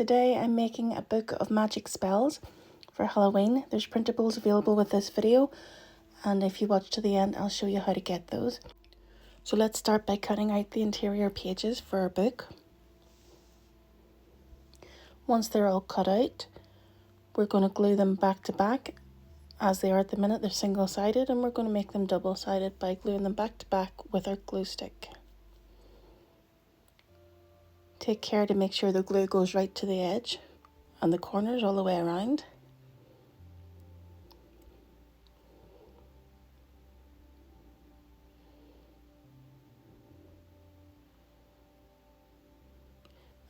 Today I'm making a book of magic spells for Halloween. There's printables available with this video, and if you watch to the end I'll show you how to get those. So let's start by cutting out the interior pages for our book. Once they're all cut out, we're going to glue them back to back. As they are at the minute, they're single-sided, and we're going to make them double-sided by gluing them back to back with our glue stick. Take care to make sure the glue goes right to the edge and the corners all the way around.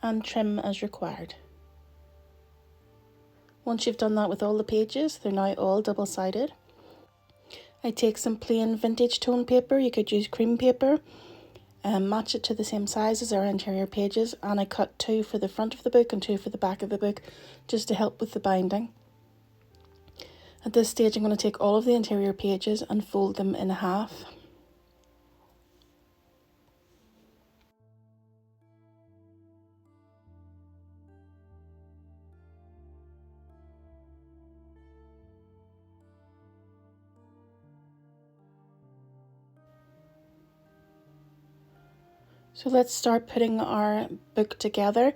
And trim as required. Once you've done that with all the pages, they're now all double-sided. I take some plain vintage tone paper, you could use cream paper, and match it to the same size as our interior pages, and I cut 2 for the front of the book and 2 for the back of the book just to help with the binding. At this stage I'm going to take all of the interior pages and fold them in half. So let's start putting our book together.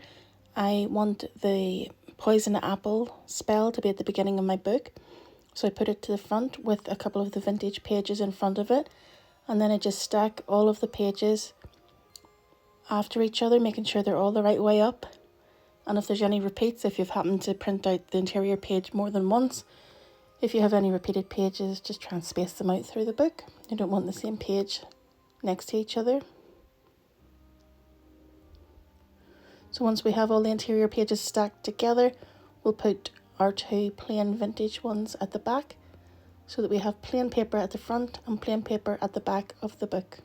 I want the poison apple spell to be at the beginning of my book. So I put it to the front with a couple of the vintage pages in front of it. And then I just stack all of the pages after each other, making sure they're all the right way up. And if there's any repeats, if you've happened to print out the interior page more than once, if you have any repeated pages, just try and space them out through the book. You don't want the same page next to each other. So once we have all the interior pages stacked together, we'll put our 2 plain vintage ones at the back so that we have plain paper at the front and plain paper at the back of the book.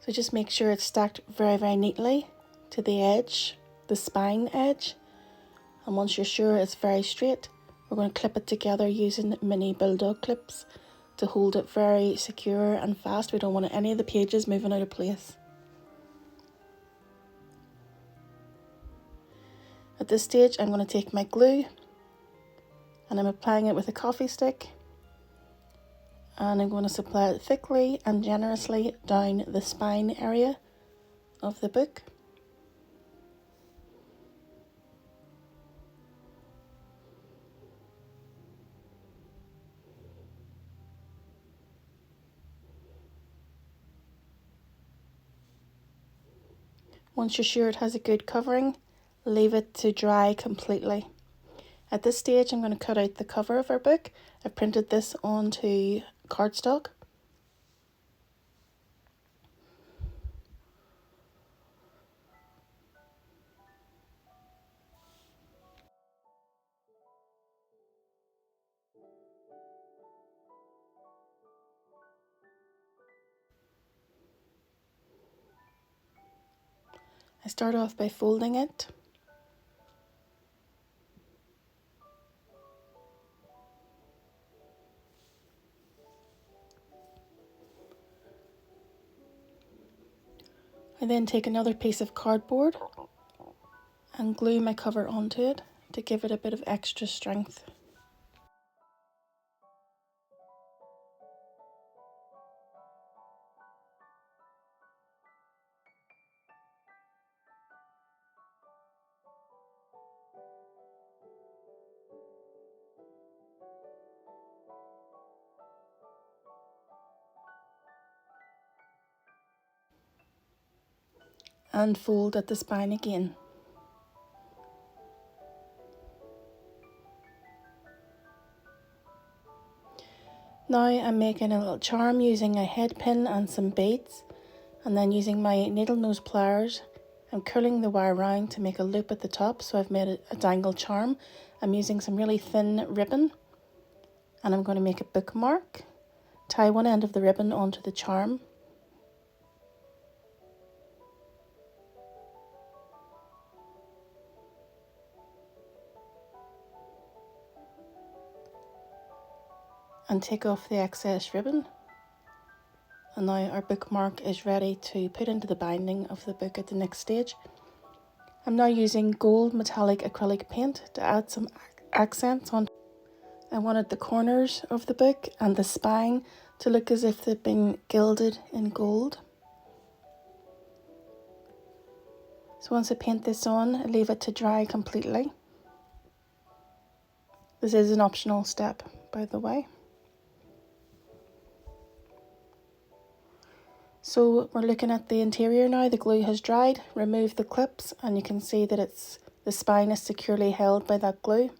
So just make sure it's stacked very neatly to the edge, the spine edge. And once you're sure it's very straight, we're going to clip it together using mini bulldog clips to hold it very secure and fast. We don't want any of the pages moving out of place. At this stage I'm going to take my glue and I'm applying it with a coffee stick, and I'm going to apply it thickly and generously down the spine area of the book. Once you're sure it has a good covering, leave it to dry completely. At this stage I'm going to cut out the cover of our book. I've printed this onto cardstock. I start off by folding it. I then take another piece of cardboard and glue my cover onto it to give it a bit of extra strength. And fold at the spine again. Now I'm making a little charm using a head pin and some beads, and then using my needle nose pliers I'm curling the wire round to make a loop at the top, so I've made a dangle charm. I'm using some really thin ribbon and I'm going to make a bookmark. Tie one end of the ribbon onto the charm. And take off the excess ribbon And now our bookmark is ready to put into the binding of the book at the next stage. I'm now using gold metallic acrylic paint to add some accents on. I wanted the corners of the book and the spine to look as if they'd been gilded in gold. So once I paint this on, I leave it to dry completely. This is an optional step, by the way. So we're looking at the interior now. The glue has dried. Remove the clips and you can see that the spine is securely held by that glue.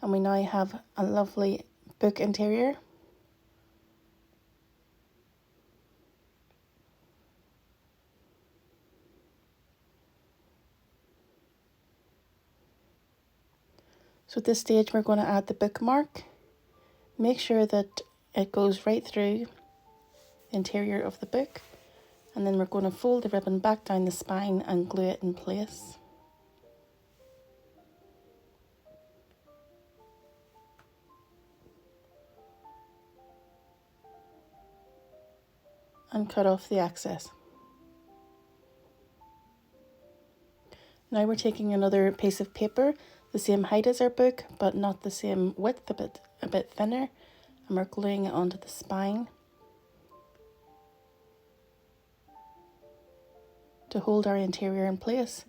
And we now have a lovely book interior. So at this stage we're going to add the bookmark. Make sure that it goes right through the interior of the book, and then we're going to fold the ribbon back down the spine and glue it in place. And cut off the excess. Now we're taking another piece of paper, the same height as our book, but not the same width, a bit thinner, and we're gluing it onto the spine to hold our interior in place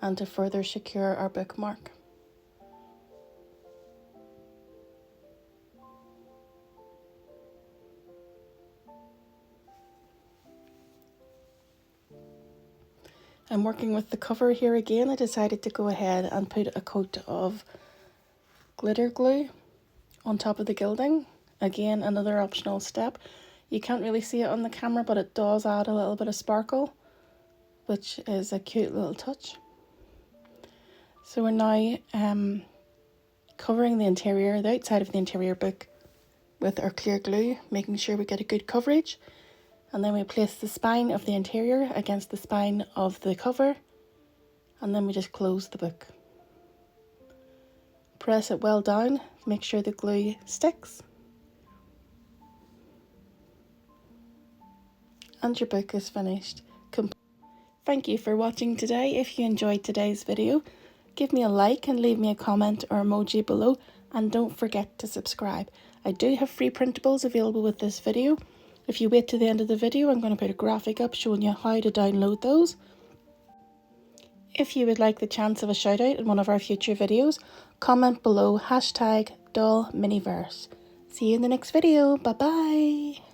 and to further secure our bookmark. I'm working with the cover here again. I decided to go ahead and put a coat of glitter glue on top of the gilding. Again, another optional step. You can't really see it on the camera, but it does add a little bit of sparkle, which is a cute little touch. So we're now covering the interior, the outside of the interior book with our clear glue, making sure we get a good coverage. And then we place the spine of the interior against the spine of the cover, and then we just close the book. Press it well down to make sure the glue sticks. And your book is finished. Thank you for watching today. If you enjoyed today's video, give me a like and leave me a comment or emoji below, and don't forget to subscribe. I do have free printables available with this video. If you wait to the end of the video, I'm going to put a graphic up showing you how to download those. If you would like the chance of a shout out in one of our future videos, comment below #doll Miniverse. See you in the next video. Bye bye.